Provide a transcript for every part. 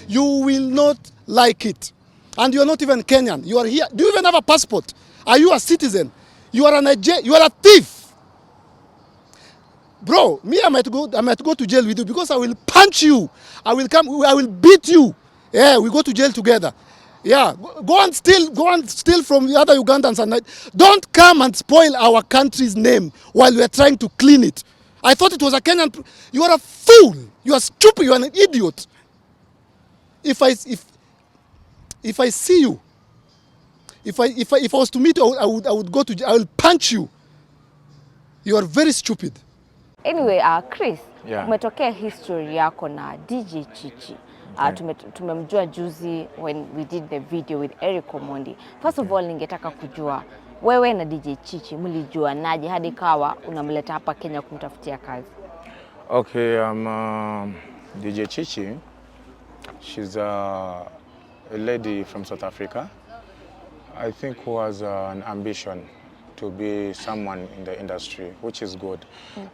You will not like it. And you are not even Kenyan. You are here. Do you even have a passport? Are you a citizen? You are you are a thief. Bro, me, I might go to jail with you because I will punch you. I will beat you. Yeah, we go to jail together. Yeah, go and steal from the other Ugandans and don't come and spoil our country's name while we are trying to clean it. I thought it was a Kenyan. You are a fool. You are stupid. You are an idiot. If I see you, if I was to meet you, I would go to jail. I will punch you. You are very stupid. Anyway, Chris, umetokea history yako na DJ Chichi. Tumemjua juzi when we did the video with Eric Omondi. First of all, ningetaka kujua wewe na DJ Chichi mlijua naje hadi kawa unamleta hapa Kenya kumtafutia kazi? Okay, DJ Chichi. She's a lady from South Africa. I think who has an ambition to be someone in the industry, which is good.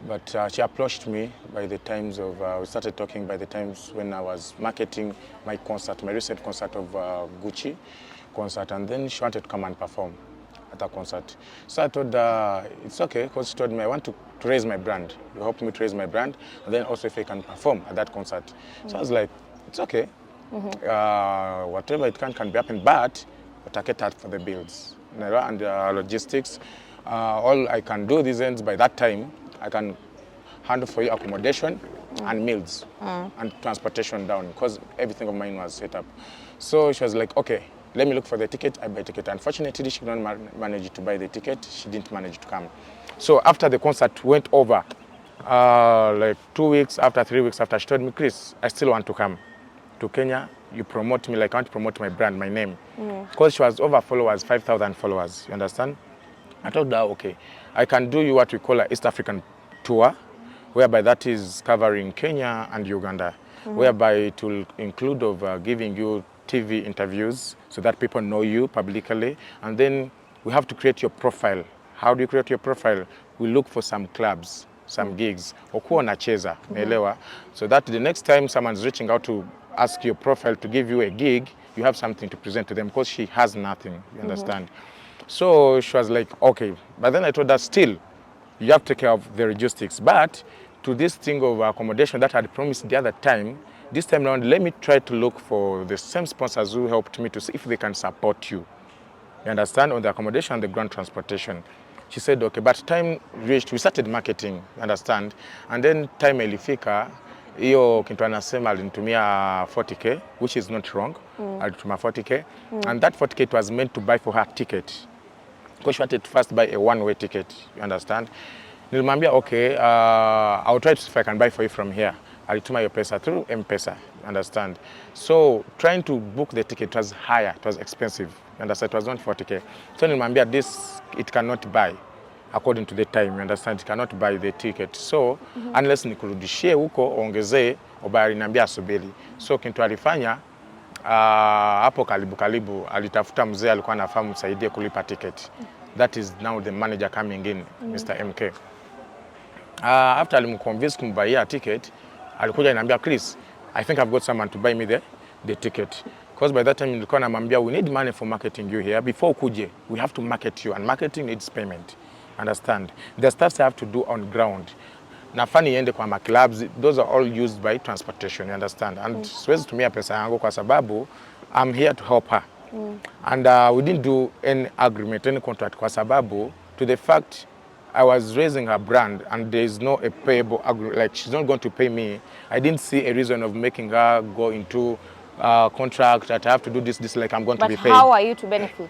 But she approached me by the times of, we started talking by the times when I was marketing my concert, my recent concert of Gucci concert, and then she wanted to come and perform at that concert. So I told her, it's okay, because she told me, I want to raise my brand. You help me to raise my brand, and then also if I can perform at that concert. So I was like, it's okay. Whatever it can be happened, but I get that for the bills and logistics. All I can do these ends by that time, I can handle for you accommodation and meals and transportation down because everything of mine was set up. So she was like, okay, let me look for the ticket. I buy ticket. Unfortunately, she couldn't manage to buy the ticket. She didn't manage to come. So after the concert went over, like 2 weeks after, 3 weeks after, she told me, Chris, I still want to come to Kenya. You promote me like I want to promote my brand, my name. Because she was over followers, 5,000 followers, you understand? I told her, okay, I can do you what we call an East African tour, whereby that is covering Kenya and Uganda, whereby it will include of giving you TV interviews so that people know you publicly. And then we have to create your profile. How do you create your profile? We look for some clubs, some gigs, okuwa nacheza, naelewa. So that the next time someone's reaching out to ask your profile to give you a gig, you have something to present to them because she has nothing, you understand? So she was like, okay. But then I told her, still, you have to take care of the logistics. But to this thing of accommodation that I had promised the other time, this time around, let me try to look for the same sponsors who helped me to see if they can support you. You understand? On the accommodation and the ground transportation. She said, okay, but time reached, we started marketing, you understand? And then time ilifika, hiyo kitu anasema alinitumia 40k, which is not wrong. Alituma 40k. And that 40k it was meant to buy for her ticket. Because she wanted to first buy a one-way ticket, you understand? Nilimwambia, okay, I'll try to see if I can buy for you from here. Alituma your pesa through M-Pesa, you understand? So trying to book the ticket was higher, it was expensive, you understand? It was not 40k. So nilimwambia, this, it cannot buy. According to the time, you understand, you cannot buy the ticket. So, unless nikurudishie huko, ongezee, obari niambia subiri. So, kintu alifanya, hapo karibu, alitafuta mzee alikuwa anafahamu msaidie kulipa ticket. That is now the manager coming in, Mr. MK. After alimconvince kumbuia ticket, alikuja ananiambia, Chris, I think I've got someone to buy me the ticket. Because by that time, nilikuwa namwambia, we need money for marketing you here. Before kuje, we have to market you, and marketing needs payment. Understand? The stuff I have to do on ground. Nafani yende kwa clubs, those are all used by transportation, you understand? And siwezi tumia pesa yangu kwa sababu I'm here to help her. And we didn't do any agreement, any contract kwa sababu to the fact I was raising her brand and there is no a payable agreement, like she's not going to pay me. I didn't see a reason of making her go into contract that I have to do this like I'm going to be paid. But how are you to benefit?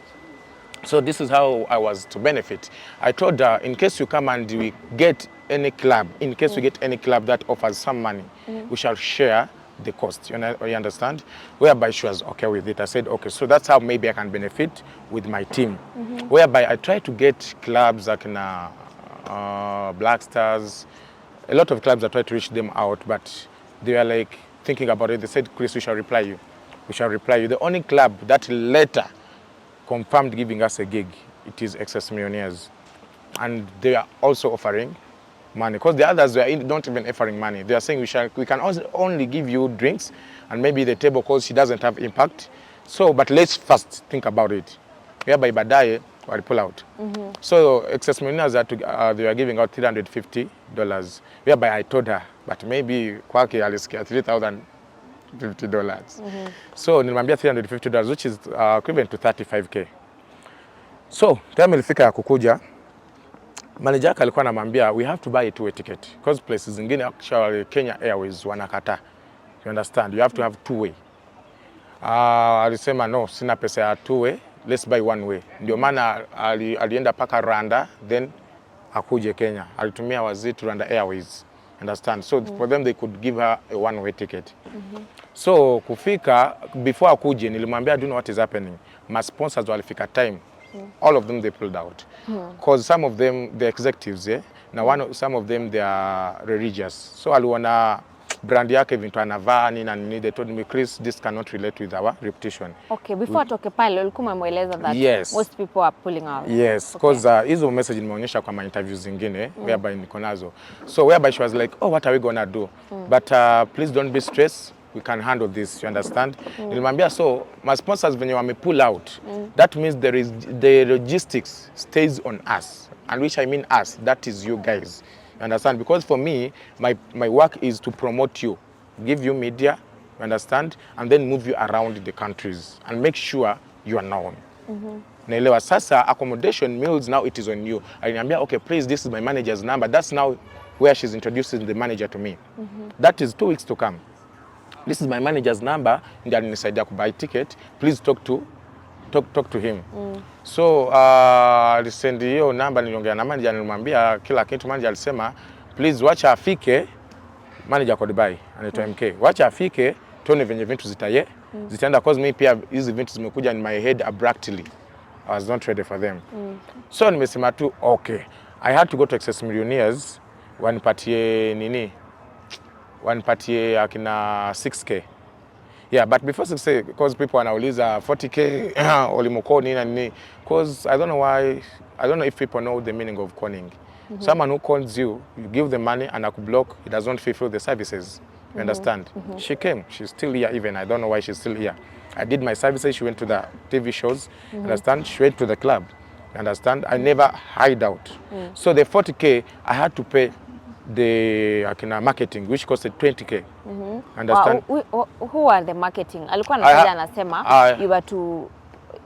So this is how I was to benefit. I told her, in case you come and we get any club, in case we get any club that offers some money, we shall share the cost, you understand? Whereby she was okay with it. I said, okay, so that's how maybe I can benefit with my team. Whereby I try to get clubs like Black Stars, a lot of clubs I try to reach them out, but they were like thinking about it. They said, Chris, we shall reply you. We shall reply you. The only club that later confirmed giving us a gig, it is Excess Millionaires. And they are also offering money, because the others were not even offering money. They are saying we can only give you drinks and maybe the table, because she doesn't have impact. So, but let's first think about it. Whereby baadaye wali pull out. So excess millionaires they were giving out $350. Whereby I told her, but maybe kwake alisikia $3,050. So nilimwambia $350, which is equivalent to 35k. So time ilifika ya kukuja, manager yake alikuwa anamwambia we have to buy a two-way ticket, because places zingine actually Kenya Airways wanakata. You understand? You have to have two-way. Alisema no, sina pesa ya two-way, let's buy one way. Ndio maana alienda paka Rwanda, then akuje Kenya. Alitumia waziri Rwanda Airways. Understand? So for them they could give her a one-way ticket. So kufika, before akuje nilimwambia do you know what is happening. My sponsors walifika time. All of them they pulled out. Because some of them the executives, now some of them they are religious. So aliona brand yake vintu anavaa nini na nini, they told me Chris, this cannot relate with our reputation. Okay, before toke pale ulikuwa umeeleza that most people are pulling out. Yes, because hizo message nimeonyesha kwa my interviews zingine whereby niko nazo. So whereby she was like, oh, what are we gonna do? But please don't be stressed. We can handle this, you understand? Nilimwambia so my sponsors venye wame pull out, that means the logistics stays on us, and which I mean us, that is you guys. You understand? Because for me, my work is to promote you, give you media, you understand, and then move you around the countries and make sure you are known. Naelewa sasa accommodation meals, now it is on you. Aliniambia okay, please, this is my manager's number. That's now where she's introducing the manager to me. That is 2 weeks to come. This is my manager's number, ndiye alinisaidia kubuy ticket. Please talk to him. So alisend hiyo namba, niliongea na manager, nilimwambia kila kitu. Manager alisema please wacha afike, manager kwa Dubai anaitwa MK, wacha afike tuone venye vitu zitaenda, cause me pia hizi vitu zimekuja in my head abruptly. I was not ready for them. So nimesema tu okay, I had to go to Excess Millionaires, wanipatie akina 6k. Yeah, but before 6k, because people wanauliza 40k olimoko nini na nini, because I don't know if people know the meaning of conning. Someone who calls you, you give the money and akublock, he doesn't fulfill the services. You understand? She came, she's still here even. I don't know why she's still here. I did my services, she went to the TV shows, understand? She went to the club, understand? I never hide out. So the 40k, I had to pay the marketing, which costed 20k. Understand? Who are the marketing? Alikuwa anasema you were to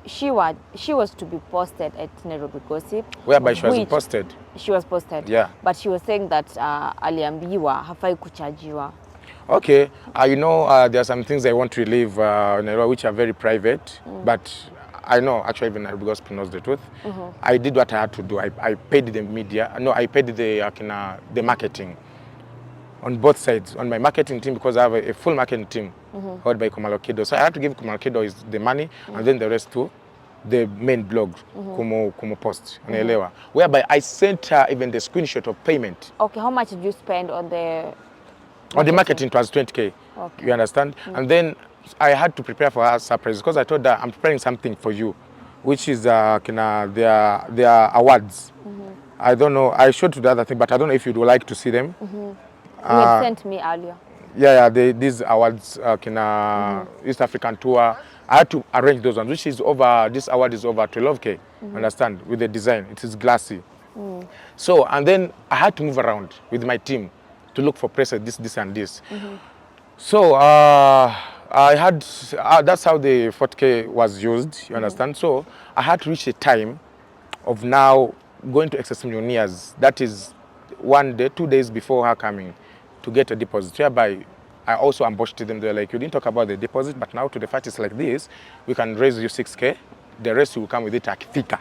she was to be posted at Nairobi Gossip. Whereby she was posted. She was posted. Yeah. But she was saying that aliambiwa hafai kuchajiwa. Okay, you know there are some things I want to leave which are very private, but I know actually even Nairobi Gossip knows the truth. I did what I had to do. I paid the media. No, I paid the marketing on both sides. On my marketing team, because I have a full marketing team held by Kumalokido. So I had to give Kumalokido the money and then the rest to the main blog, Kumu Post. Whereby I sent her even the screenshot of payment. Okay, how much did you spend on the marketing? On the marketing, it was 20k. Okay. You understand? And then I had to prepare for her surprise, because I told her I'm preparing something for you, which is their awards. I don't know, I showed to the other thing, but I don't know if you'd like to see them. You had sent me earlier. Yeah, these awards, East African tour. I had to arrange those ones, which is over, this award is over 12k, understand, with the design, it is glassy. So, and then I had to move around with my team to look for presses, this and this. So, I had, that's how the 40k was used, you understand? So, I had to reach a time of now going to Excess Millionaires, that is 1 day, 2 days before her coming, to get a deposit. Whereby I also ambushed them. They're like, you didn't talk about the deposit, but now to the fact is like this, we can raise you 6k, the rest will come with it akifika.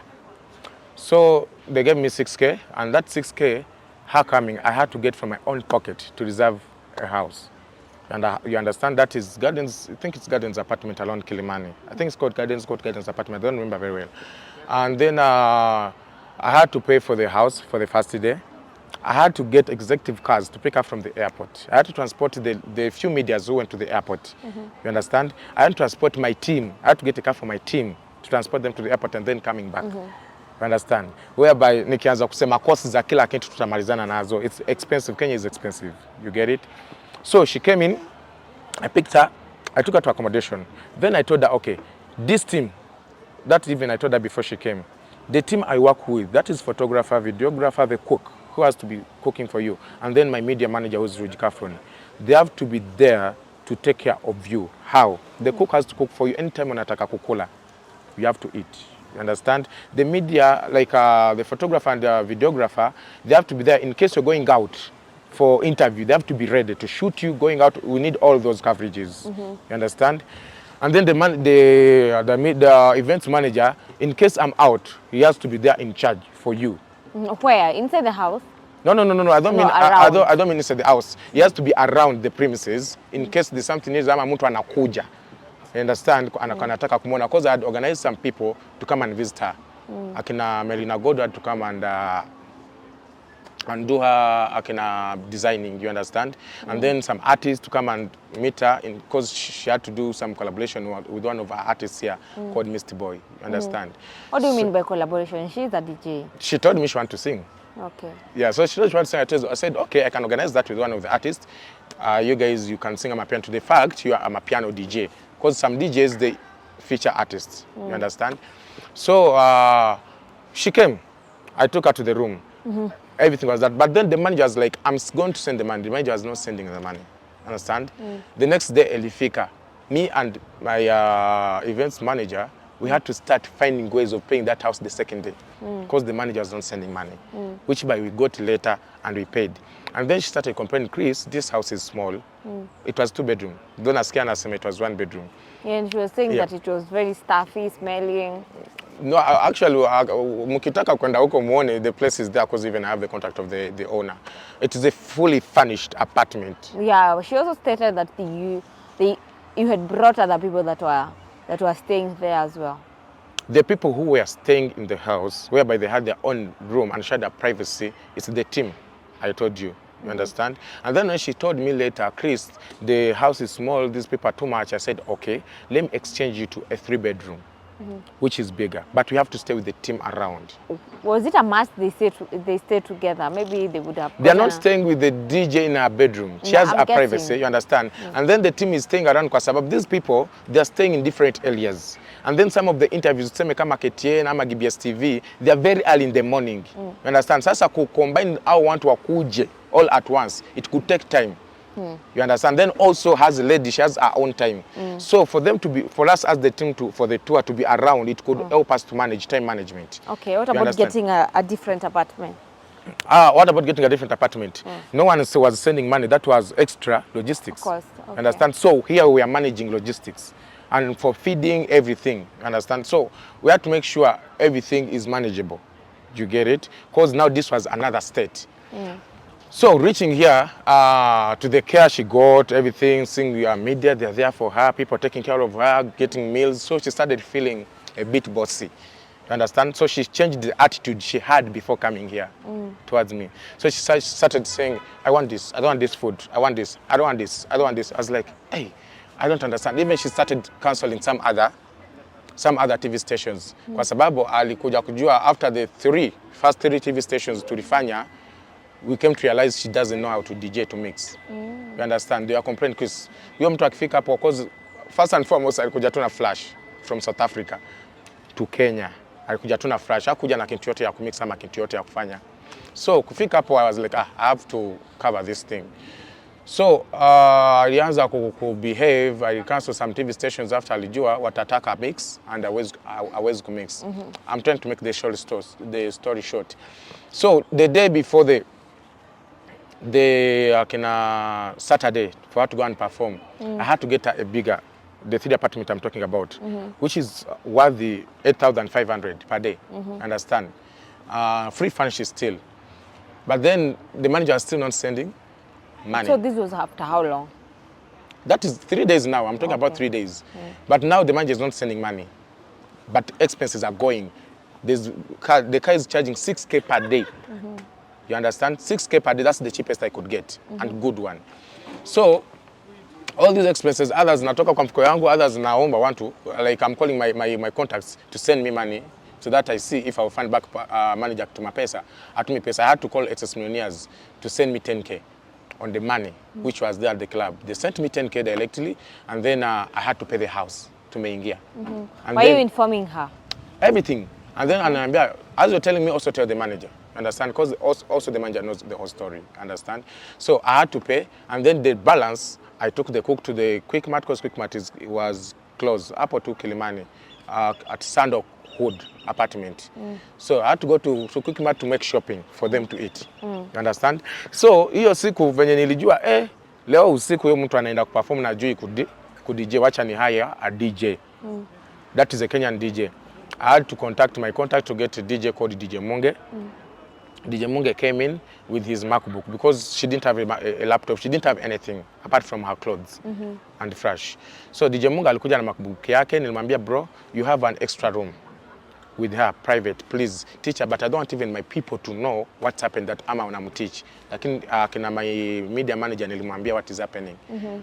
So they gave me 6k, and that 6k, her coming, I had to get from my own pocket to reserve a house. And you understand, that is Gardens, I think it's Gardens apartment along Kilimani. I think it's called Gardens apartment, I don't remember very well. And then I had to pay for the house for the first day. I had to get executive cars to pick up from the airport. I had to transport the few medias who went to the airport. You understand? I had to transport my team. I had to get a car for my team to transport them to the airport and then coming back. You understand? Whereby nikianza kusema costs za kila kitu tutamalizana nazo. It's expensive. Kenya is expensive. You get it? So she came in, I picked her, I took her to accommodation. Then I told her, okay, this team, that even I told her before she came, the team I work with, that is photographer, videographer, the cook, who has to be cooking for you, and then my media manager, who's Rudy Kafron. They have to be there to take care of you. How? The cook has to cook for you anytime unataka kukula. You have to eat. You understand? The media, like the photographer and the videographer, they have to be there in case you're going out for interview. They have to be ready to shoot you going out. We need all those coverages. You understand? And then the events manager, in case I'm out, he has to be there in charge for you. Where? Inside the house? No. I don't mean I don't mean inside the house. He has to be around the premises in case there's something is ama mtu anakuja. You understand? Anataka kumuona, because I had organized some people to come and visit her. Akina Melina Godward to come and do her akina designing, you understand? And then some artists to come and meet her, because she had to do some collaboration with one of our artists here called Misty Boy, you understand? What do you mean by collaboration? She's a DJ. She told me she wanted to sing. Okay. Yeah, so she told me she wanted to sing. I said, okay, I can organize that with one of the artists. You guys, you can sing Amapiano. To the fact, you are Amapiano DJ. Because some DJs, they feature artists, you understand? So she came. I took her to the room. Everything was that. But then the manager was like, I'm going to send the money. The manager was not sending the money. Understand? The next day, Elifika, me and my events manager, we had to start finding ways of paying that house the second day, because the manager was not sending money, which by we got later and we paid. And then she started complaining, Chris, this house is small. It was 2-bedroom. Don't ask her, it was 1-bedroom. Yeah, and she was saying that it was very stuffy, smelling. No, actually, mukitaka kwenda huko muone, the place is there because even I have the contact of the owner. It is a fully furnished apartment. Yeah, she also stated that you had brought other people that were staying there as well. The people who were staying in the house, whereby they had their own room and shared their privacy, it's the team, I told you. You understand? And then when she told me later, Chris, the house is small, these people are too much, I said, okay, let me exchange you to a 3-bedroom. Which is bigger, but we have to stay with the team around. Was it a must they stay together? Maybe they would have. They are not staying with the DJ in her bedroom. She has her privacy, you understand? And then the team is staying around because these people, they are staying in different areas. And then some of the interviews, kama KTN, ama GBS TV, they are very early in the morning. You understand? Sasa combine our want to wakuje all at once, it could take time. You understand? Then also has a lady, she has her own time. So for us as the team for the tour to be around, it could help us to manage time management. Okay, what about getting a different apartment? What about getting a different apartment? No one was sending money, that was extra logistics. Of course. Okay. Understand? So here we are managing logistics and for feeding everything, understand? So we have to make sure everything is manageable. You get it? Because now this was another state. So reaching here, to the care she got, everything, seeing your media, they're there for her, people taking care of her, getting meals. So she started feeling a bit bossy. You understand? So she changed the attitude she had before coming here towards me. So she started saying, I want this, I don't want this food, I want this, I don't want this, I don't want this. I was like, hey, I don't understand. Even she started cancelling some other TV stations. Kwa sababu alikuja kujua after the first three TV stations tulifanya, we came to realize she doesn't know how to DJ to mix. You understand? They are complaining because huyo mtu akifika hapo, because first and foremost alikuja tu na flash from South Africa to Kenya. Alikuja tu na flash, hakuja na kitu yote ya kumix ama kitu yote ya kufanya. So kufika hapo I was like, I have to cover this thing. So alianza behave, I cancelled some TV stations after alijua watataka mix and I was kumix. I'm trying to make the story short. So the day before the Saturday for her to go and perform, I had to get her a bigger, the 3 apartment I'm talking about, which is worth the 8,500 per day. Understand? Free furnished still. But then the manager is still not sending money. So this was after how long? That is 3 days now. I'm talking about 3 days. But now the manager is not sending money. But expenses are going. The car is charging 6K per day. You understand? 6K per day, that's the cheapest I could get, and good one. So, all these expenses, others natoka kwa mfuko yangu, others naomba want to, like I'm calling my contacts to send me money so that I see if I will find back manager to my pesa. I had to call excess millionaires to send me 10K on the money, which was there at the club. They sent me 10K directly, and then I had to pay the house to Maingia. Why are you informing her? Everything. And then, as you're telling me, also tell the manager. Understand? Because also the manager knows the whole story. Understand? So I had to pay, and then the balance, I took the cook to the Quick Mart, because Quick Mart was closed up to Kilimani at Sandok Hood apartment. So I had to go to Quick Mart to make shopping for them to eat. You understand? So hiyo siku venye nilijua leo usiku huyo mtu anaenda kuperform na juu ku DJ, wacha ni hire a DJ. That is a Kenyan DJ. I had to contact my contact to get a DJ called DJ Munge. DJ Munge came in with his MacBook because she didn't have a laptop. She didn't have anything apart from her clothes and fresh. So DJ Munge alikuja na MacBook yake, nilimwambia bro, you have an extra room with her private, please teach her, but I don't want even my people to know what's happened that ama unamteach. Lakini kina my media manager nilimwambia what is happening.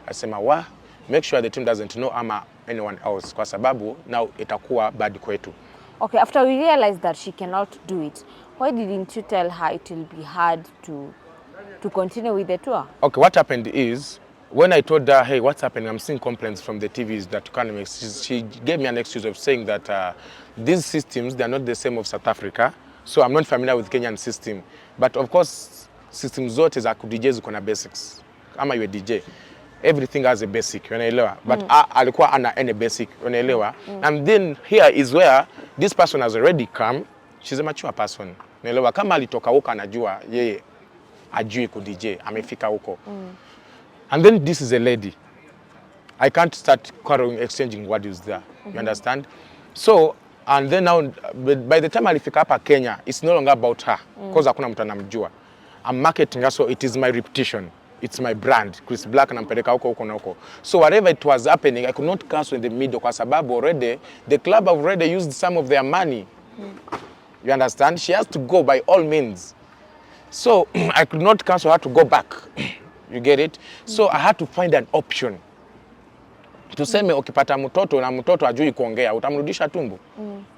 Asema make sure the team doesn't know ama anyone else kwa sababu now itakuwa bad kwetu. Okay, after we realized that she cannot do it, why didn't you tell her it will be hard to continue with the tour? Okay, what happened is, when I told her, hey, what's happening? I'm seeing complaints from the TVs that you can't make. She gave me an excuse of saying that these systems, they're not the same of South Africa. So I'm not familiar with Kenyan system. But of course, systems zote za DJs ziko na basics. Kama you a DJ, everything has a basic, unaelewa. But alikuwa ana any basic, unaelewa. And then here is where this person has already come. She's a mature person. Unaelewa, kama alitoka huko anajua yeye ajui ku DJ, amefika huko. And then this is a lady. I can't start quarreling, exchanging words there. You understand? So, and then now, by the time alifika hapa Kenya, it's no longer about her. Because hakuna mtu anamjua. I'm marketing her, so it is my reputation. It's my brand. Chris Black nampeleka huko na huko. So whatever it was happening, I could not cancel in the middle kwa sababu already, the club have already used some of their money. You understand? She has to go by all means. So I could not cancel her to go back. You get it? So I had to find an option. Tuseme ukipata mtoto na mtoto ajui kuongea, utamrudisha tumbo.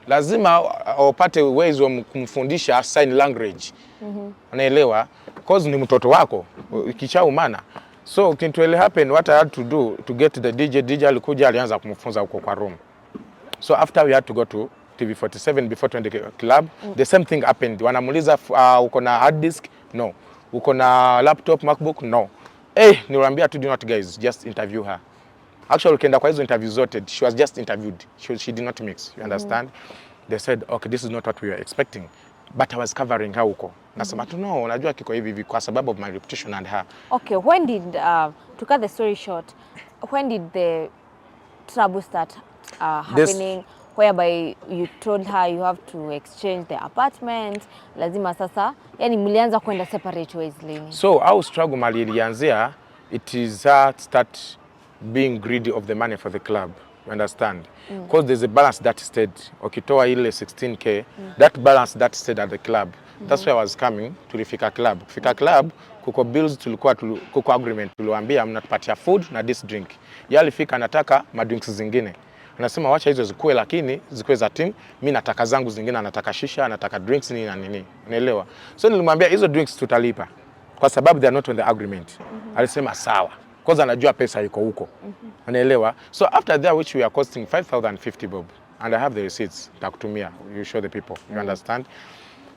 Lazima upate ways wa kumfundisha sign language. Unaelewa? Because ni mtoto wako, ikishaumana. So it will happen, what I had to do to get the DJ alikuja alianza kumfunza huko kwa room. So after we had to go to TV47 before 20 club, the same thing happened. Wanamuuliza uko na hard disk? No. Uko na laptop, MacBook? No. Niwaambia to do not guys, just interview her. Actually, ukienda kwa hizo interviews zote, she was just interviewed. She did not mix, you understand? They said, okay, this is not what we were expecting. But I was covering her huko. Nasema no, unajua kiko hivi kwa sababu of my reputation and her. Okay, when did, to cut the story short, when did the trouble start happening? Whereby you told her you have to exchange the apartment, lazima sasa, yani mlianza kwenda separate ways lini? So our struggle mali ilianzia, it is her start being greedy of the money for the club, you understand? Because there's a balance that stayed, ukitoa ile 16K, that balance that stayed at the club. That's why I was coming to Fika Club. Fika Club, kuko bills kuko agreement, tuliwaambia mnatupatia food na this drink. Yali fika anataka madrinks zingine. Anasema wacha hizo zikuwe lakini zikuwe za team, mimi nataka zangu zingine, anataka shisha, anataka drinks nini na nini. Unaelewa? So nilimwambia hizo drinks tutalipa kwa sababu they are not on the agreement. Alisema sawa. Because anajua pesa iko huko. Unaelewa? So after that, which we are costing 5,050 bob, and I have the receipts takutumia, you show the people, you understand?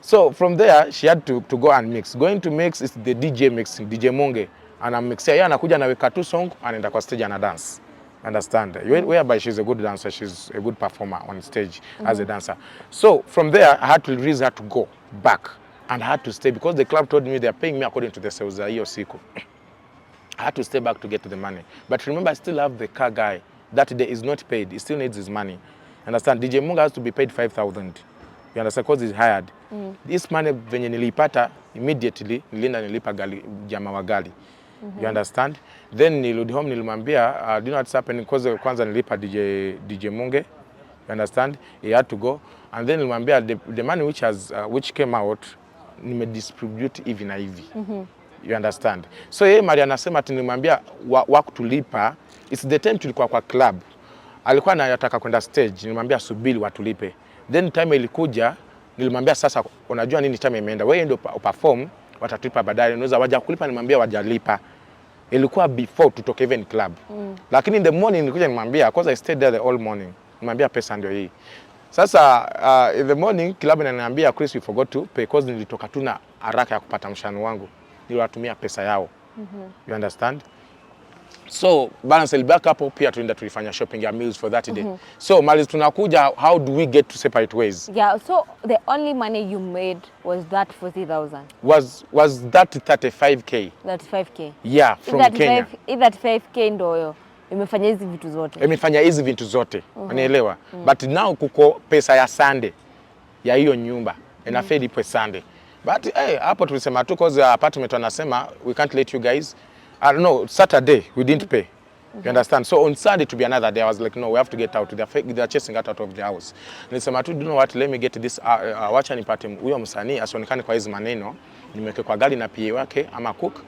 So from there she had to go and mix. Going to mix is the DJ mixing, DJ Munge, and I'm mixing. Yeye anakuja anaweka tu song anaenda kwa stage ana dance. Understand? Whereby she's a good dancer, she's a good performer on stage as a dancer. So from there I had to release her to go back and I had to stay because the club told me they are paying me according to the sales hiyo siku. I had to stay back to get to the money. But remember, I still have the car guy. That day is not paid. He still needs his money. Understand? DJ Munga has to be paid 5,000. You understand? Because he's hired. This money, venye nilipata, immediately, nilipa jamaa wa gali. You understand? Then niludi home nilimwambia, do you know what's happening? Because kwanza nilipa DJ Munge. You understand? He had to go. And then nilimwambia, the money which came out, nimedistribute hivi na hivi. You understand? So yeye Maria anasema tunimwambia wakutulipa. It's the time tulikuwa kwa club. Alikuwa anataka kwenda stage, nilimwambia subiri watulipe. Then time ilikuja nilimwambia sasa unajua nini time imeenda. Wewe ndio perform watatulipa baadaye. Unaweza waje kulipa nimwambia wajalipa. Ilikuwa before tutoke even club. Lakini in the morning nilikuja nimwambia because I stayed there the all morning. Nimwambia pesa ndio hii. Sasa in the morning club inaniambia Chris we forgot to pay because nilitoka tu na haraka ya kupata mshahara wangu. Niliwatumia pesa yao. You understand? So balance back hapo pia tuenda tulifanya shopping ya meals for that day. So mali tunakuja, how do we get to separate ways? Yeah, so the only money you made was that 40,000. Was that 35k? 35k. Yeah, from Kenya. Either 35k ndio imefanya hizi vitu zote. Imefanya hizi vitu zote. Unaelewa? But now kuko pesa ya Sunday ya hiyo nyumba. Inafedi ipo Sunday. But hapo tulisema tu cause apartment wanasema we can't let you guys. No, Saturday we didn't pay. You understand? So on Sunday to be another day, I was like, no, we have to get out. They're chasing out of the house. Nilisema tu, you know what, let me get this, wacha nipate huyo msanii asionekane kwa hizo maneno. Nimeweke kwa gari na PA wake ama cook.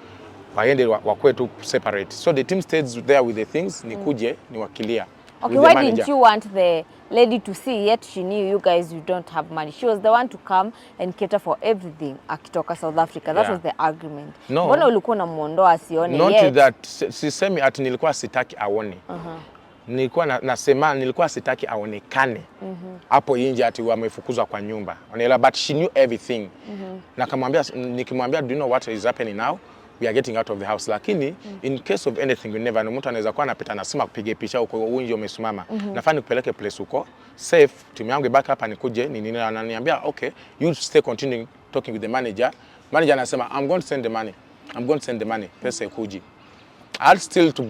Waende wakwe tu separate. So the team stays there with the things, nikuje, niwakilia. Okay, why didn't you want the lady to see, yet she knew you guys you don't have money? She was the one to come and cater for everything akitoka South Africa. That was the argument. No. Mbona ulikuwa unamuondoa asione Not yet? that, sisemi ati nilikuwa sitaki aone. Nilikuwa nasema nilikuwa sitaki aonekane. Hapo nje ati wamefukuzwa kwa nyumba. Unaelewa, but she knew everything. Na nikimwambia do you know what is happening now? We are getting out of the house. Lakini in case of anything you never know, mtu anaweza kuwa anapita nasema kupiga picha huko nje umesimama. Nafanya kupeleke place huko safe, timu yangu ibaki hapa nikuje nini ananiambia okay, you stay continuing talking with the manager. Manager anasema I'm going to send the money. I'm going to send the money. Pesa ikuji. I had still to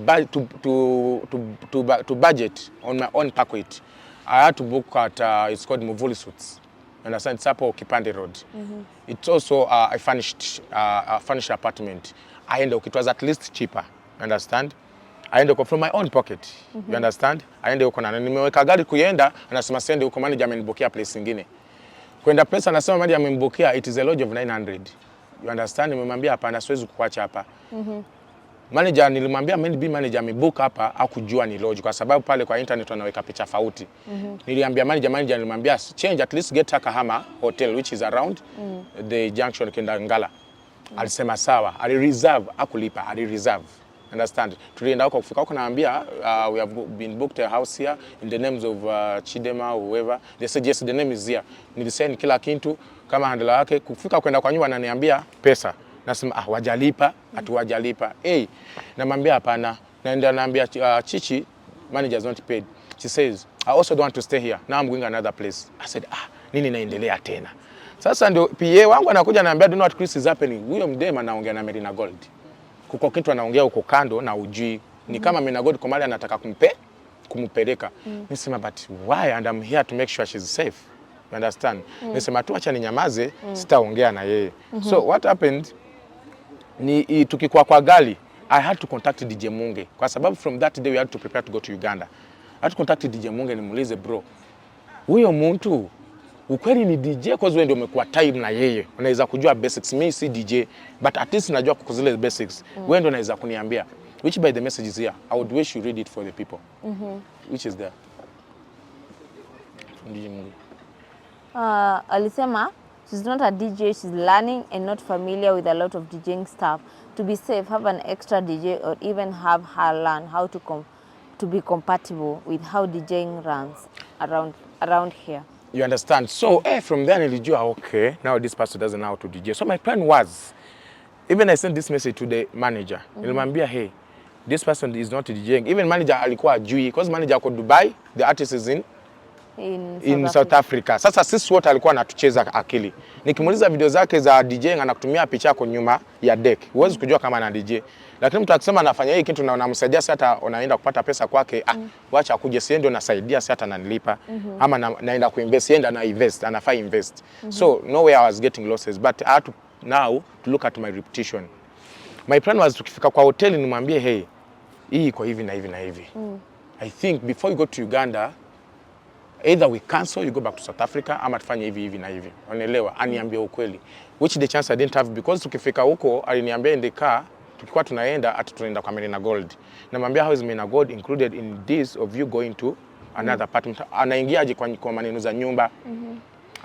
budget on my own package. I had to book at it's called Muvuli Suits. Understand? It's up on Kipande Road. It's also a furnished apartment. It was at least cheaper. Understand? I ended up from my own pocket. You understand? I ended up na nimeweka gari kuenda, anasema sende huko manager amenibukia place nyingine. Kwenda pesa anasema manager amenibukia it is a lodge of 900. You understand? Nimemwambia hapana siwezi kukuacha hapa. Manager nilimwambia manager amebook hapa hakujua ni lodge kwa sababu pale kwa internet wanaweka picha tofauti. Niliambia manager nilimwambia change at least get Takahama hotel which is around the junction Kindangala. Alisema sawa, reserve akulipa, reserve. Understand? Tulienda huko kufika huko naambia we have been booked a house here in the names of Chidema or whoever. They said yes the name is here. Nilisend kila kitu kama handler yake kufika kwenda kwa nyumba ananiambia pesa. Nasema wajalipa, wajalipa. Namwambia hapana. Naenda naambia Chichi managers not paid. She says I also don't want to stay here. Now I'm going another place. I said nini naendelea tena? Sasa ndio PA wangu anakuja ananiambia do not Chris is happening. Huyo mdema anaongea na Merina Gold. Kuko kitu anaongea huko kando na ujui. Ni kama Merina Gold komali anataka kumpeleka. Nisema but why and I'm here to make sure she's safe. You understand? Nisema tu acha ninyamaze sitaongea na yeye. So what happened ni tukikuwa kwa gari I had to contact DJ Munge kwa sababu from that day we had to prepare to go to Uganda. I had to contact DJ Munge nimuulize bro huyo mtu ukweli ni DJ cause wewe ndio umekuwa time na yeye unaweza kujua basics. Mimi si DJ but at least najua kukuzile basics. Wewe ndio unaweza kuniambia which by the message is here. I would wish you read it for the people. Which is there. DJ Munge. Alisema she's not a DJ, she's learning and not familiar with a lot of DJing stuff. To be safe, have an extra DJ or even have her learn how to be compatible with how DJing runs around here. You understand? So from there nilijua okay, now this person doesn't know how to DJ. So my plan was, even I sent this message to the manager. Nilimwambia hey, this person is not DJing. Even manager alikuwa ajui because manager ako Dubai, the artist is in South Africa. Sasa sisi wote alikuwa anatucheza akili. Nikimuuliza video zake za DJing anakutumia picha yako nyuma ya deck. Huwezi kujua kama ana DJ. Lakini mtu akisema anafanya hii kitu na unamsaidia si hata unaenda kupata pesa kwake, wacha akuje si ndio nasaidia si hata ananilipa. Ama naenda kuinvest, yenda na invest, anafaa invest. So no way I was getting losses but I had to now to look at my reputation. My plan was tukifika kwa hoteli nimwambie hey, hii iko hivi na hivi na hivi. I think before you go to Uganda either we cancel, you go back to South Africa, ama tufanye hivi na hivi. Unaelewa? Aniambia ukweli. Which the chance I didn't have because tukifika huko aliniambia in the car tukikuwa tunaenda tunaenda kwa Merina Gold. Namwambia how is Merina Gold included in this of you going to another apartment. Anaingiaje kwa maneno za nyumba?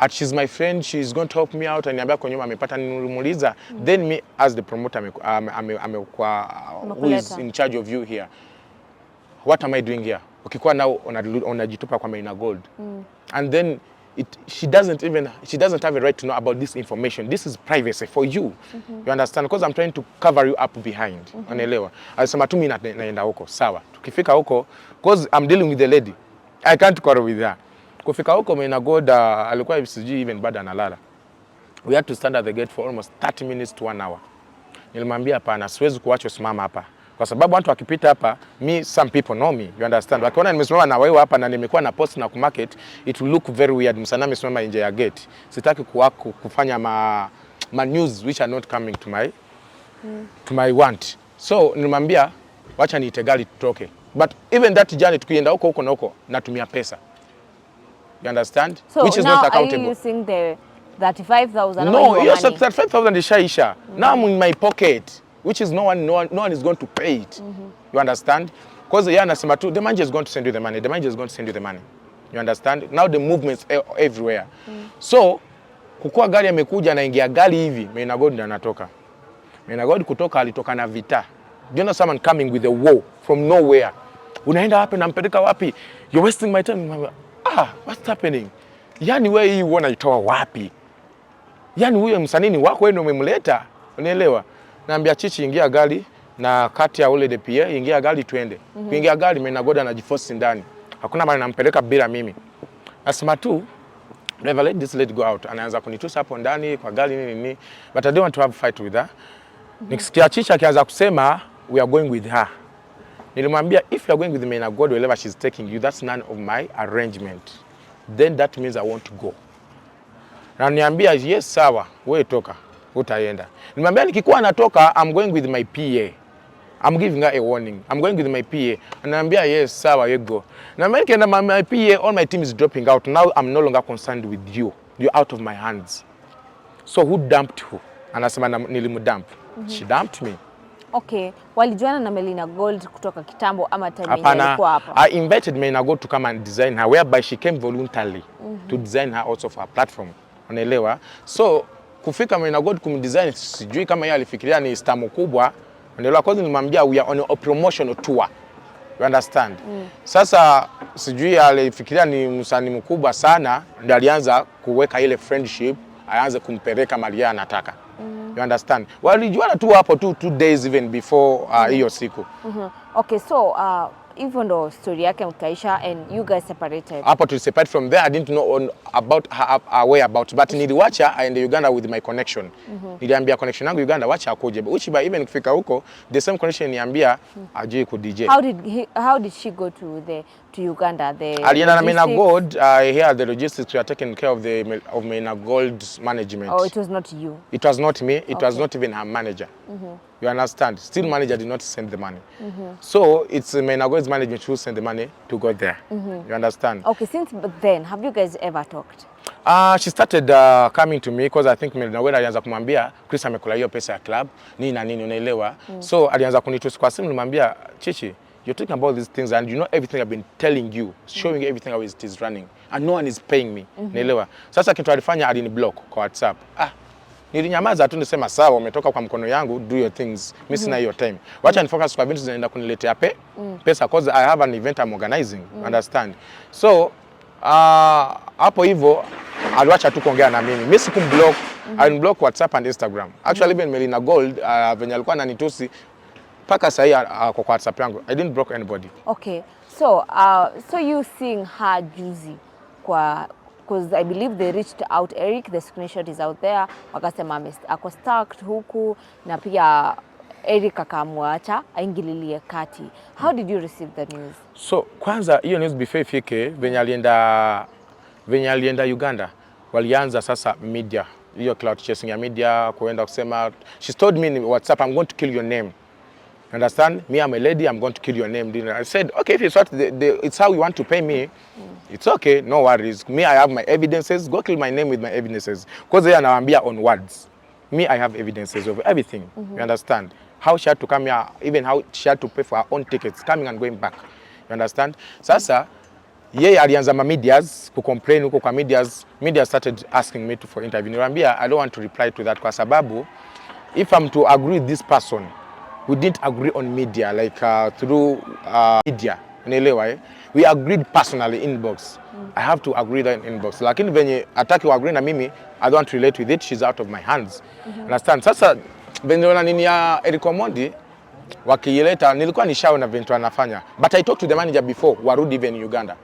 She's my friend, she's going to help me out. Aniambia kwa nyumba amepata, nimuuliza. Then me as the promoter who is in charge of you here, what am I doing here? Ukikuwa nao unajitupa kwa Maina Gold. And then she doesn't have a right to know about this information. This is privacy for you. You understand? Because I'm trying to cover you up behind. Unaelewa? Alisema tu mimi naenda huko. Sawa. Tukifika huko, because I'm dealing with the lady, I can't quarrel with her. Kufika huko Maina Gold alikuwa even bado analala. We had to stand at the gate for almost 30 minutes to 1 hour. Nilimwambia hapana, siwezi kuacha usimama hapa. Kwa sababu watu wakipita hapa, some people know me, you understand? Wakiona nimesimama na wewe hapa na nimekuwa na post na kumarket, it will look very weird. Msana amesimama nje ya gate. Sitaki kufanya ma news which are not coming to my want. So nilimwambia wacha niite gari tutoke. But even that journey tukienda huko na huko natumia pesa. You understand? So which is now not accountable. Are you using the 35,000? No, yes, 35,000 is shaisha. Now I'm in my pocket, which is no one is going to pay it. You understand? Because the anasema tu, the manager is going to send you the money. The manager is going to send you the money. You understand? Now the movements everywhere. So kukua gari amekuja na ingia gari hivi, Maina Gold ndo anatoka. Maina Gold kutoka alitoka na vita. Do you know someone coming with a war from nowhere? Unaenda wapi na mpeleka wapi? You're wasting my time. What's happening? Yani wewe hii unaitoa wapi? Yani huyo msanini wako wewe ndio umemleta. Unielewa? Naambia Chichi ingia gari na kati ya ule DPA ingia gari tuende. Kuingia gari Maina Gold anajiforce ndani. Hakuna maana nampeleka bila mimi. Nasema tu never let this lady go out. Anaanza kunitusa hapo ndani kwa gari nini. But I don't want to have a fight with her. Nikisikia Chichi akianza kusema we are going with her. Nilimwambia if you are going with Maina Gold wherever she's taking you, that's none of my arrangement. Then that means I want to go. Na niambia yes sawa, wewe toka, utaenda. Nilimwambia nikikuwa natoka I'm going with my PA. I'm giving her a warning. I'm going with my PA. Ananiambia yes sawa, you go. Na nikienda my PA, all my team is dropping out. Now I'm no longer concerned with you. You're out of my hands. So who dumped who? Anasema nilimdump. She dumped me. Okay, walijuana na Maina Gold kutoka kitambo ama time yenyewe ilikuwa hapa? I invited Maina Gold to come and design her, whereby she came voluntarily to design her also for her platform. Unaelewa? So kufika Maina Gold kumdesign, sijui kama yeye alifikiria ni star mkubwa. Unaelewa? Kwa sababu nilimwambia we are on a promotional tour. You understand? Sasa sijui alifikiria ni msanii mkubwa sana, ndio alianza kuweka ile friendship, aanze kumpeleka Maria anataka. You understand? Walijuana tu hapo 2 days even before hiyo siku. Okay, so even though story yake mkaisha and you guys separated. Hapo to separate from there, I didn't know about her whereabouts, but niliwacha aende Uganda with my connection. Niliambia connection yangu Uganda wacha akuje. Which by even kufika huko, the same connection niambia ajui ku DJ. How did she go to Uganda? Alienda na Maina Gold, here the logistics were taken care of Maina Gold's management. Oh, it was not you. It was not me. It was not even her manager. You understand? Still manager did not send the money. So it's Maina Gold's management who sent the money to go there. You understand? Okay, since then, have you guys ever talked? She started coming to me because I think Maina Gold alianza kumwambia Chris amekula hiyo pesa ya club nini na nini unaelewa. So alianza kunitusi kwa simu, nilimwambia Chichi, you're talking about these things and you know everything I've been telling you, showing everything how it is running and no one is paying me. Unaelewa? Sasa kitu alifanya aliniblock kwa WhatsApp. Nilinyamaza tu nisema sawa, umetoka kwa mkono yangu, do your things. Mimi sina hiyo time. Wacha ni focus kwa vitu zinaenda kuniletea pesa because I have an event I'm organizing. Understand? So hapo hivyo aliacha tu kuongea na mimi. Mimi sikumblock, aliniblock WhatsApp and Instagram. Actually even Maina Gold venye alikuwa ananitusi paka sasa kwa WhatsApp yangu. I didn't block anybody. Okay. So you seeing her juicy kwa because I believe they reached out Eric, the screenshot is out there. Wakasema ako stuck huku na pia Eric akamwacha aingililie kati. How did you receive the news? So kwanza hiyo news before ifike venye alienda Uganda walianza sasa media hiyo cloud chasing ya media kuenda kusema she told me in WhatsApp I'm going to kill your name. Understand? Me, I'm a lady, I'm going to kill your name. I said, okay, if it's what it's how you want to pay me, it's okay, no worries. Me, I have my evidences. Go kill my name with my evidences. Because they are now on words. Me, I have evidences of everything. You understand? How she had to come here, even how she had to pay for her own tickets, coming and going back. You understand? Sasa, yeye alianza ma medias kucomplain huko kwa medias. Media started asking me for interview. Niwaambia I don't want to reply to that kwa sababu if I'm to agree with this person, we didn't agree on media like through media. Unaelewa eh? We agreed personally inbox. I have to agree that in inbox. Lakini venye ataki wa agree na mimi, I don't want to relate with it. She's out of my hands. Understand? Sasa venye wana nini ya Eric Omondi wakiileta, nilikuwa nishaona venye anafanya. But I talked to the manager before warudi even in Uganda.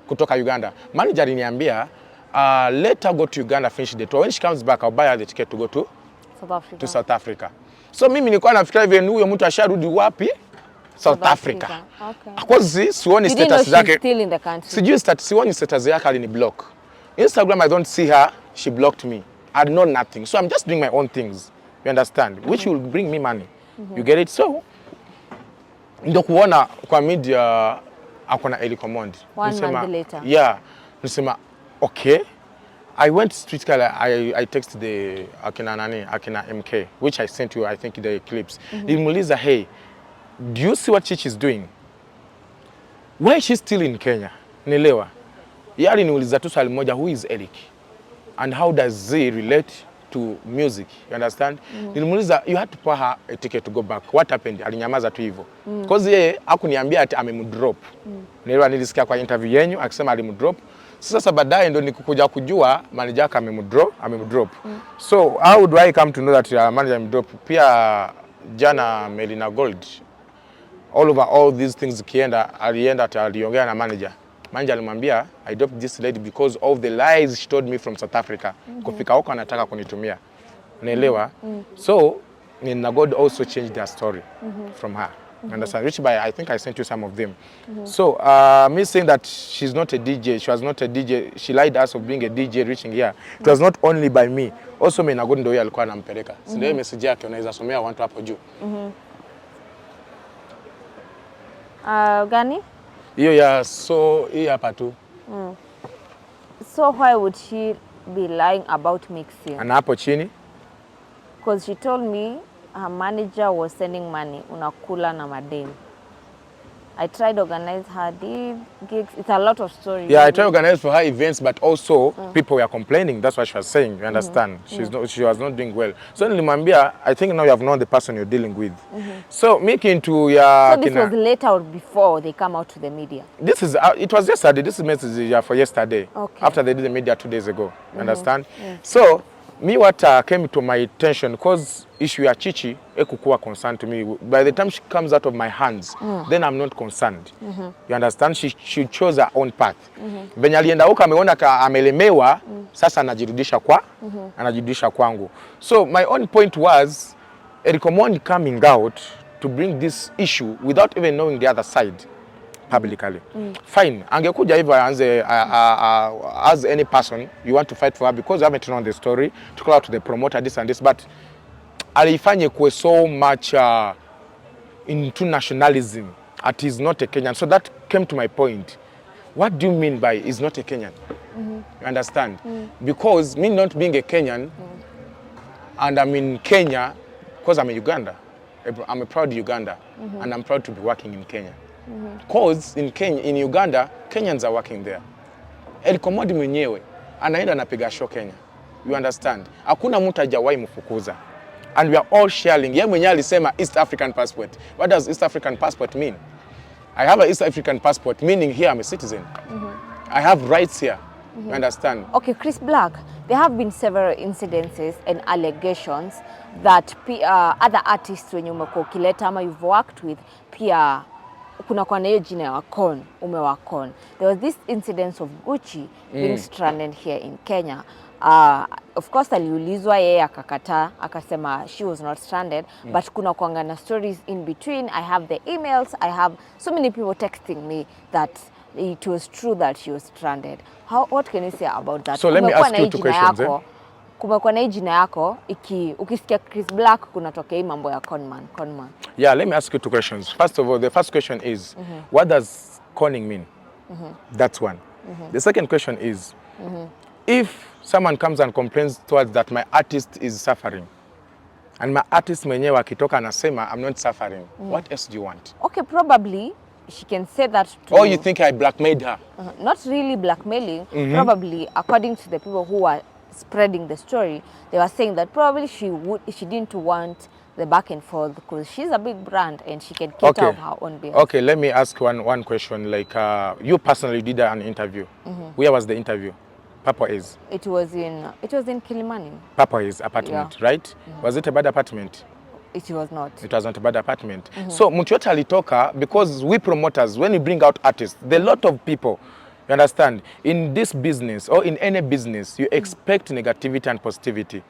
Kutoka Uganda. Manager aliniambia let her go to Uganda, finish the tour. When she comes back, I'll buy her the ticket to go to South Africa. So mimi nilikuwa nafikiria hivi huyo mtu asharudi wapi? South Africa. Okay. Because sioni status zake. Still in the country. Sijui sioni status yake alini block. Instagram I don't see her, she blocked me. I know nothing. So I'm just doing my own things. You understand? Which will bring me money. You get it? So ndio kuona kwa media akona Eric Omondi. 1 month later. Yeah. Nisema okay. I went straight I texted the akina MK, which I sent you I think the clips. Nilimuuliza, hey, do you see what Chichi is doing? Why is she still in Kenya? Nielewa. Yali niuliza tu swali moja, who is Eric? And how does he relate to music? You understand? Nilimuuliza, you had to pay her a ticket to go back. What happened? Alinyamaza tu hivyo. Because yeye hakuniambia ati amemdrop. Nielewa, nilisikia kwa interview yenu akisema alimdrop. Sasa baadaye ndo nikukuja kujua manager yake amemdrop. So how do I come to know that manager amemdrop? Pia jana Melina Gold all these things aliongea na manager. Manager alimwambia I dropped this lady because of the lies she told me from South Africa. Kufika huko anataka kunitumia. Unaelewa? So Melina Gold also changed their story from her. Understand? Which by I think I sent you some of them. So me saying that she's not a DJ, she was not a DJ, she lied us of being a DJ reaching here. It was not only by me. Also Melina Gold ndio alikuwa anampeleka. Ndio message yake unaweza somea watu hapo juu. Gani? Hiyo ya so hii hapa tu. So why would she be lying about mixing? Ana hapo chini. Because she told me her manager was sending money unakula na madem. I tried to organize her gigs. It's a lot of stories. Yeah, I tried to organize for her events, but also people were complaining. That's what she was saying. You understand? She was not doing well. So nilimwambia, I think now you have known the person you're dealing with. So making to So this was later or before they come out to the media? This is it was yesterday. This is message for yesterday. Okay. After they did the media 2 days ago. You understand? So me what came to my attention because issue ya Chichi ekukuwa concerned to me. By the time she comes out of my hands, then I'm not concerned. You understand? She chose her own path. Venye alienda huko ameona amelemewa, sasa anajirudisha kwangu. So my own point was Eric Omondi coming out to bring this issue without even knowing the other side publicly. Fine. Angekuja hivyo aanze as any person you want to fight for her because you haven't known the story, to call out to the promoter this and this, but alifanye kuwe so much into nationalism at he's not a Kenyan. So that came to my point. What do you mean by he's not a Kenyan? You understand? Because me not being a Kenyan and I'm in Kenya because I'm in Uganda. I'm a proud Uganda and I'm proud to be working in Kenya. Because in Uganda, Kenyans are working there. Eric Omondi mwenyewe anaenda anapiga show Kenya. You understand? Hakuna mtu hajawahi mfukuza. And we are all sharing. Yeye mwenyewe alisema East African passport. What does East African passport mean? I have an East African passport, meaning here I'm a citizen. I have rights here. You understand? Okay, Chris Black, there have been several incidences and allegations that other artists wenye umekuwa ukileta ama you've worked with pia kuna kwa na hiyo jina ya wakon, umewakon. There was this incident of Gucci being stranded here in Kenya. Of course aliulizwa yeye akakataa, akasema she was not stranded, but kuna kuanga na stories in between. I have the emails, I have so many people texting me that it was true that she was stranded. What can you say about that? So let me ask you 2 questions. Kumekuwa na hii jina yako, ukisikia Chris Black kunatokea hii mambo ya conman. Yeah, let me ask you 2 questions. First of all, the first question is, what does conning mean? That's one. The second question is, if someone comes and complains towards that my artist is suffering, and my artist mwenyewe akitoka anasema I'm not suffering, what else do you want? Okay, probably she can say that to... Oh, you think I blackmailed her? Not really blackmailing. Probably, according to the people who are spreading the story, they were saying that probably she didn't want the back and forth because she's a big brand and she can cater of her own behalf. Okay, let me ask one question. Like, you personally did an interview. Where was the interview? Papa is. It was in Kilimani. Papa is apartment, right? Was it a bad apartment? It was not. It was not a bad apartment. So mtu yote alitoka, because we promoters, when we bring out artists, there are a lot of people, you understand, in this business or in any business, you expect negativity and positivity.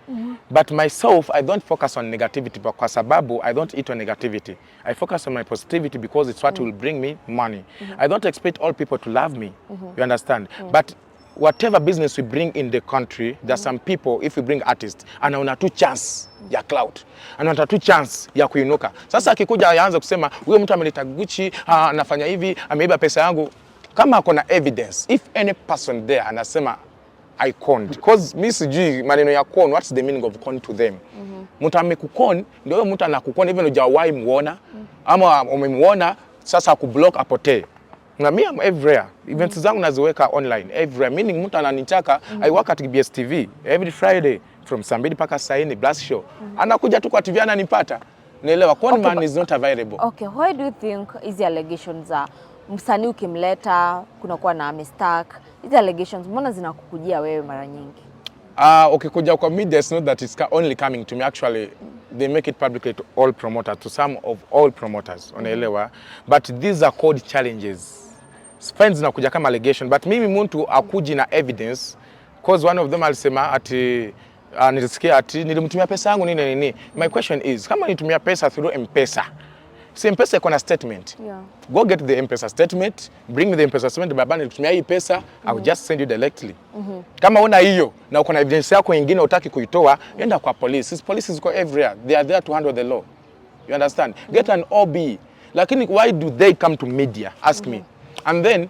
But myself, I don't focus on negativity because sababu, I don't eat on negativity. I focus on my positivity because it's what will bring me money. I don't expect all people to love me, you understand. But whatever business we bring in the country, there's some people, if we bring artists, anaona tu chance ya clout, anaona tu chance ya kuinuka. Sasa akikuja yaanza kusema huyo mtu ameleta Gucci, anafanya hivi, ameiba pesa yangu, kama akona evidence, if any person there anasema I conned, because mimi sijui maneno ya con, what's the meaning of con to them? Mtu amekukon, ndio huyo mtu anakukon even hujawahi muona, ama umemuona sasa akublock apotee. Na mimi am everywhere. Events zangu naziweka online everywhere. Meaning mtu ananitaka, I work at BS TV every Friday from saa 2 mpaka saa 4 blast show. Anakuja tu kwa TV ananipata. Naelewa con man is not available. Okay, why do you think hizi allegations are msanii ukimleta kunakuwa na mistake? Hizi allegations mbona zinakukujia wewe mara nyingi? Ukikuja kwa media, it's not that it's only coming to me. Actually, they make it publicly to all promoters, to some of all promoters, unaelewa. But these are called challenges. Fans zinakuja kama allegation, but mimi mtu akuji na evidence, because one of them alisema ati nilisikia ati nilimtumia pesa yangu nini. My question is, kama nitumia pesa through M-Pesa, si M-Pesa iko na statement. Go get the M-Pesa statement, bring me the M-Pesa statement, baba nilitumia hii pesa, I will just send you directly. Kama una hiyo na uko na evidence yako nyingine utaki kuitoa, enda kwa police. Police is everywhere. They are there to handle the law. You understand? Get an OB. Lakini why do they come to media? Ask me. And then,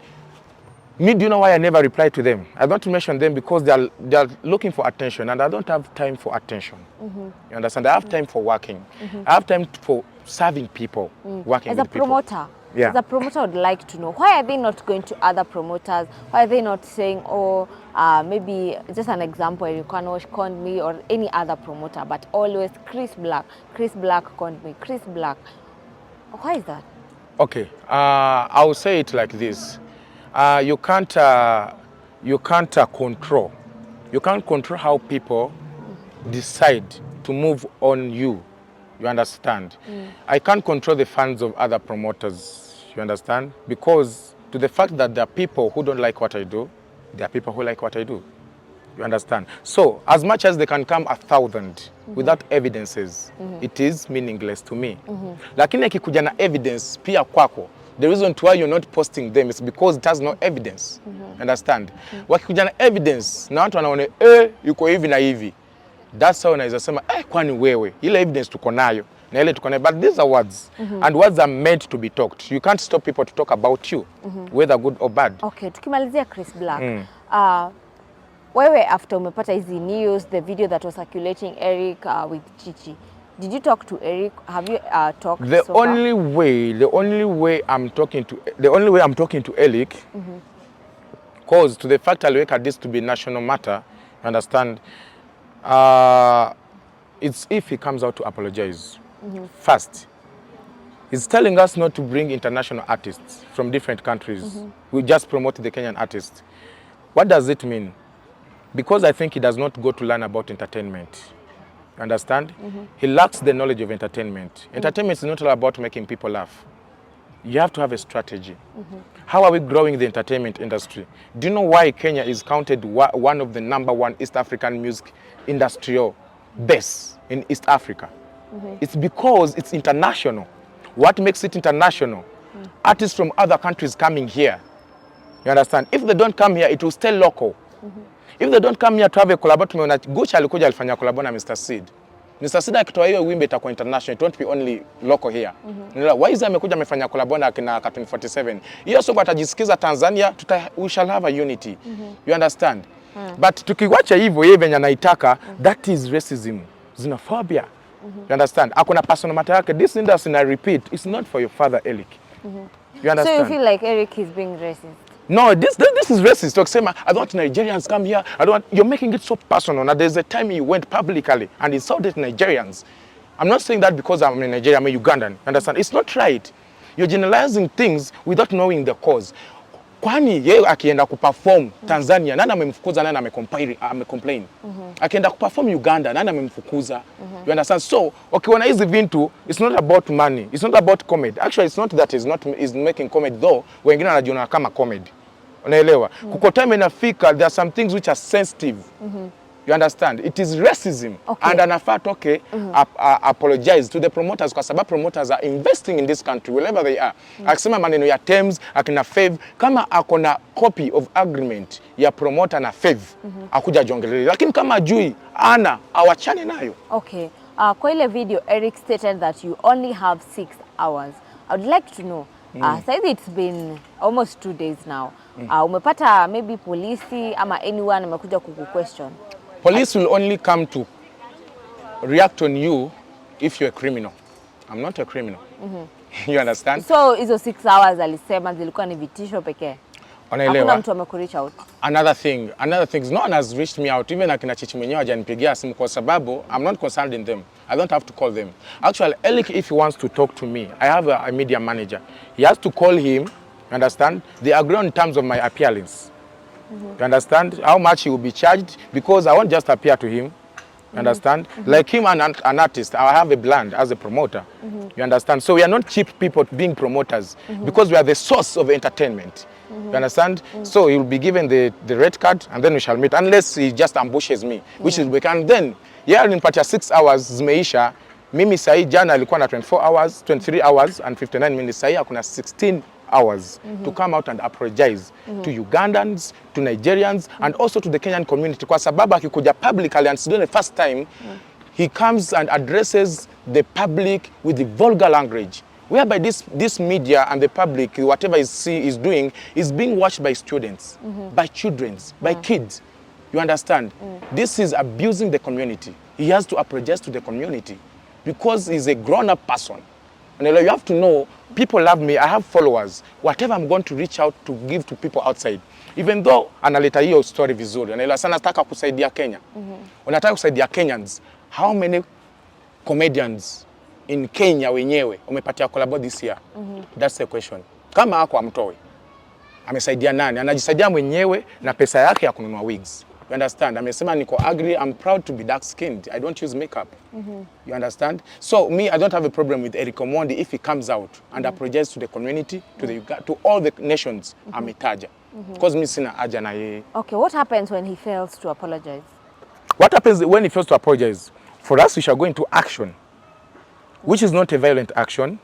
me, do you know why I never reply to them? I don't mention them because they are looking for attention, and I don't have time for attention. You understand? I have time for working. I have time for serving people, working with people. As a promoter, I would like to know, why are they not going to other promoters? Why are they not saying, oh, maybe just an example, you conned me or any other promoter, but always Chris Black conned me, Chris Black. Why is that? Okay, I'll say it like this. You can't control. You can't control how people decide to move on you. You understand? I can't control the fans of other promoters. You understand? Because to the fact that there are people who don't like what I do, there are people who like what I do. You understand? So, as much as they can come 1,000 without evidences, it is meaningless to me. Lakini akikuja na evidence pia kwako, the reason why you're not posting them is because it has no evidence. Understand? Wakikuja na evidence, na watu wanaone, yuko hivi na hivi. That's how unaweza sema, kwani wewe, ile evidence tuko nayo, na ile tuko nayo. But these are words, and words are meant to be talked. You can't stop people to talk about you, whether good or bad. Okay, tukimalizia Chris Black. Wewe after umepata hizi news, the video that was circulating Eric with Chichi, did you talk to Eric? Have you talked? The only way I'm talking to Eric, cause to the fact I look at this to be national matter, understand? It's if he comes out to apologize. First, he's telling us not to bring international artists from different countries. We just promote the Kenyan artists. What does it mean? Because I think he does not go to learn about entertainment. Understand? He lacks the knowledge of entertainment. Entertainment is not all about making people laugh. You have to have a strategy. How are we growing the entertainment industry? Do you know why Kenya is counted one of the #1 East African music industrial base in East Africa? It's because it's international. What makes it international? Artists from other countries coming here. You understand? If they don't come here, it will stay local. If they don't come here to have a collab, tumeona Gucci alikuja alifanya collab na Mr. Seed. Mr. Seed akitoa hiyo wimbo itakuwa international, it won't be only local here. Why is amekuja amefanya collab na kina Captain 47? Hiyo sio atajisikiza Tanzania, we shall have a unity. You understand? But tukiwacha hivyo yeye venye anaitaka, that is racism, xenophobia. You understand? Akona personal matter yake. This industry, I repeat, it's not for your father, Elik. You understand? So you feel like Eric is being racist? No, this is racist. To say, I don't want Nigerians come here. I don't want, you're making it so personal. Now, there's a time he went publicly and insulted Nigerians. I'm not saying that because I'm in Nigeria, I'm a Ugandan. Understand? It's not right. You're generalizing things without knowing the cause. Kwani yeye akienda kuperform Tanzania, nani amemfukuza, nani amecomplain? Akienda kuperform Uganda, nani amemfukuza? You understand? So, ukiona hizi vintu, it's not about money. It's not about comedy. Actually, it's not that he's making comedy, though wengine wanajiona kama comedy. Unaelewa? Kuko time inafika, there are some things which are sensitive. You understand? It is racism. Okay. And anafaa toke apologize to the promoters kwa sababu promoters are investing in this country wherever they are. Akisema maneno ya terms, akina Fave, kama akona copy of agreement ya promoter na Fave, akuja jongelele. Lakini kama ajui, ana, awachane nayo. Okay. Kwa ile video, Eric stated that you only have 6 hours. I would like to know, said it's been almost 2 days now. Umepata maybe polisi ama anyone amekuja kuku-question? Police will only come to react on you if you're a criminal. I'm not a criminal. You understand? So hizo 6 hours alisema zilikuwa ni vitisho pekee. Hakuna mtu ameku-reach out. Another thing is no one has reached me out. Even akina chichi mwenyewe hajanipigia simu kwa sababu I'm not consulting them. I don't have to call them. Actually, Eric, if he wants to talk to me, I have a media manager. He has to call him. You understand? They agree on terms of my appearance. You understand? How much he will be charged, because I won't just appear to him. You understand? Like him, an artist, I have a brand as a promoter. You understand? So we are not cheap people being promoters, because we are the source of entertainment. You understand? So he will be given the red card, and then we shall meet, unless he just ambushes me, which is we can then. Yeah, nipatia 6 hours zimeisha. Mimi sahi jana alikuwa na 24 hours, 23 hours and 59 minutes. Sahi akuna 16 hours to come out and apologize to Ugandans, to Nigerians, and also to the Kenyan community. Kwa sababu akikuja publicly, and it's not the first time, he comes and addresses the public with the vulgar language, whereby this media and the public, whatever is doing, is being watched by students, by children, by kids. You understand? This is abusing the community. He has to apologize to the community because he's a grown-up person. And you have to know, people love me, I have followers. Whatever I'm going to reach out to give to people outside, even though analeta hiyo story vizuri, anaelewa sana nataka kusaidia Kenya. Unataka kusaidia Kenyans. How many comedians in Kenya wenyewe umepatia collab this year? That's the question. Kama hako amtoe, amesaidia nani? Anajisaidia mwenyewe na pesa yake ya kununua wigs. You understand? Amesema niko ugly, I'm proud to be dark skinned. I don't use makeup. You understand? So me, I don't have a problem with Eric Omondi if he comes out and apologizes to the community, to all the nations ametaja. Because me sina aja na yeye. Okay, what happens when he fails to apologize? What happens when he fails to apologize? For us, we shall go into action, which is not a violent action.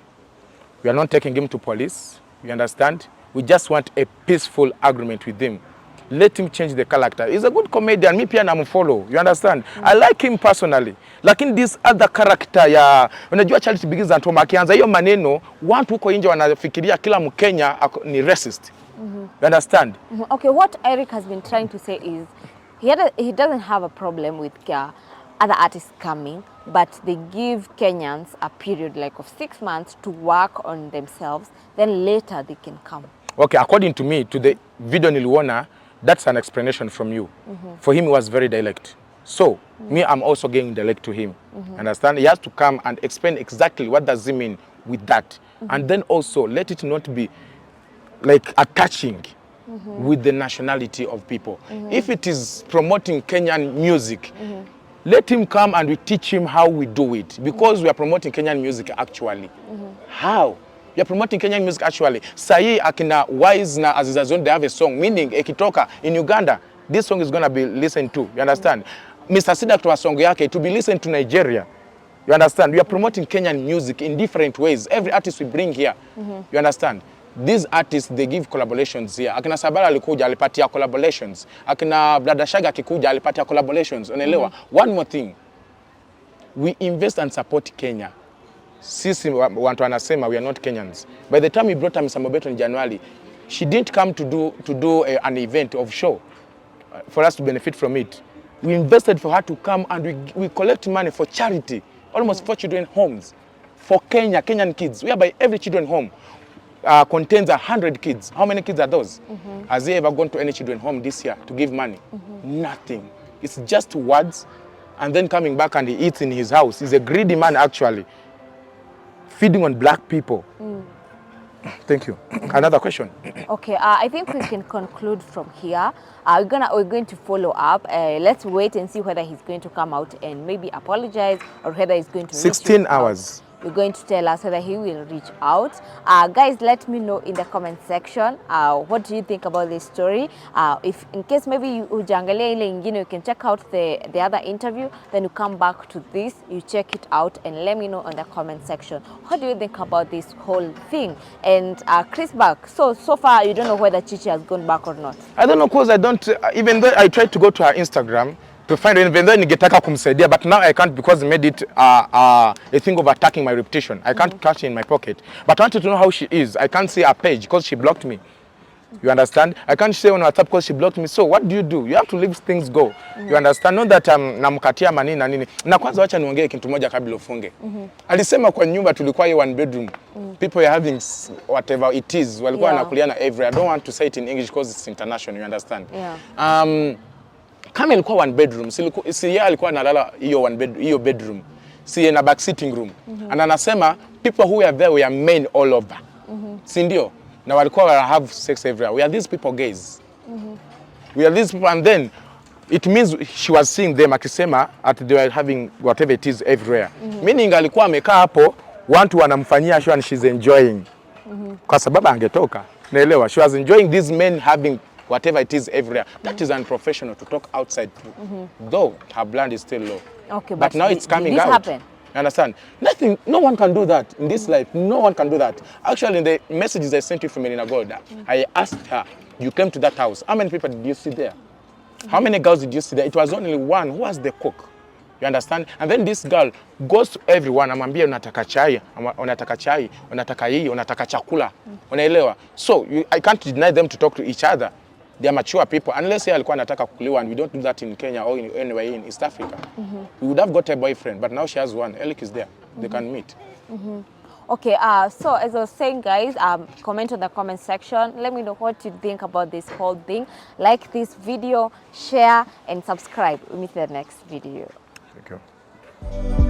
We are not taking him to police. You understand? We just want a peaceful agreement with him. Let him change the character. He's a good comedian. Me pia namfollow. You understand? I like him personally. Lakini this other character ya unajua charity begins at home. Akianza hiyo maneno, watu huko nje wanafikiria kila Mkenya ni racist. You understand? Okay, what Eric has been trying to say is he doesn't have a problem with other artists coming, but they give Kenyans a period like of 6 months to work on themselves, then later they can come. Okay, according to me, to the video niliona, that's an explanation from you. For him, it was very direct. So, me, I'm also getting direct to him. Understand? He has to come and explain exactly what does he mean with that. And then also, let it not be like attaching with the nationality of people. If it is promoting Kenyan music, let him come and we teach him how we do it. Because we are promoting Kenyan music actually. How? We are promoting Kenyan music actually. Sahi akina Wise na Aziza Zone, they have a song, meaning ekitoka in Uganda, this song is going to be listened to. You understand? Mr. Sidak to a song yake to be listened to Nigeria. You understand? We are promoting Kenyan music in different ways. Every artist we bring here. You understand? These artists, they give collaborations here. Akina Sabara alikuja alipatia collaborations. Akina Brother Shaga akikuja alipatia collaborations. Unaelewa? One more thing. We invest and support Kenya. Sisi watu wanasema we are not Kenyans. By the time we brought Mr. Mobeto in January, she didn't come to do an event of show for us to benefit from it. We invested for her to come and we collect money for charity, almost 4 children homes for Kenyan kids. We are by every children home. contains 100 kids. How many kids are those? Has he ever gone to any children home this year to give money? Nothing. It's just words, and then coming back and he eats in his house. He's a greedy man, actually, feeding on black people. Thank you. Another question. Okay, I think we can conclude from here. We're going to follow up. Let's wait and see whether he's going to come out and maybe apologize, or whether he's going to 16 hours. You're going to tell us whether he will reach out. Guys, let me know in the comment section, what do you think about this story? If in case maybe you hujaangalia ile ingine, you can check out the other interview, then you come back to this, you check it out, and let me know in the comment section. What do you think about this whole thing? And Chris back, so far you don't know whether Chichi has gone back or not. I don't know, because I don't, even though I tried to go to her Instagram to find her, even though ningetaka kumsaidia, but now I can't, because I made it a thing of attacking my reputation. I can't catch her in my pocket. But I wanted to know how she is. I can't see her page because she blocked me. You understand? I can't say on WhatsApp because she blocked me. So what do? You have to leave things go. You understand? Not that namkatia manini na nini. Na kwanza wacha niongee kitu moja kabla ufunge. Alisema kwa nyumba tulikuwa one bedroom. People are having whatever it is. Walikuwa wanakuliana every. I don't want to say it in English because it's international, you understand? Yeah. Kama ilikuwa one bedroom, si yeye alikuwa analala hiyo bedroom. Si na back sitting room. And anasema people who were there were men all over. Si ndio? Na walikuwa have sex everywhere. We are these people gays. We are these people, and then it means she was seeing them akisema at they were having whatever it is everywhere. Meaning alikuwa amekaa hapo, watu wanamfanyia show and she's enjoying. Kwa sababu angetoka. Naelewa. She was enjoying these men having whatever it is everywhere. That is unprofessional to talk outside. Though her blood is still low. Okay, but now it's coming did this out. Happen? You understand? Nothing, no one can do that in this life. No one can do that. Actually, in the messages I sent you from Melina Gold, I asked her, you came to that house. How many people did you see there? How many girls did you see there? It was only one. Who was the cook? You understand? And then this girl goes to everyone. Amambia unataka chai, unataka hii, unataka chakula. Unaelewa? So I can't deny them to talk to each other. They are mature people. Unless alikuwa anataka kukuliwa, and we don't do that in Kenya or anywhere in East Africa. We would have got a boyfriend, but now she has one. Elik is there. They can meet. Okay, so as I was saying, guys, comment on the comment section. Let me know what you think about this whole thing. Like this video, share, and subscribe. We'll meet in the next video. Thank you.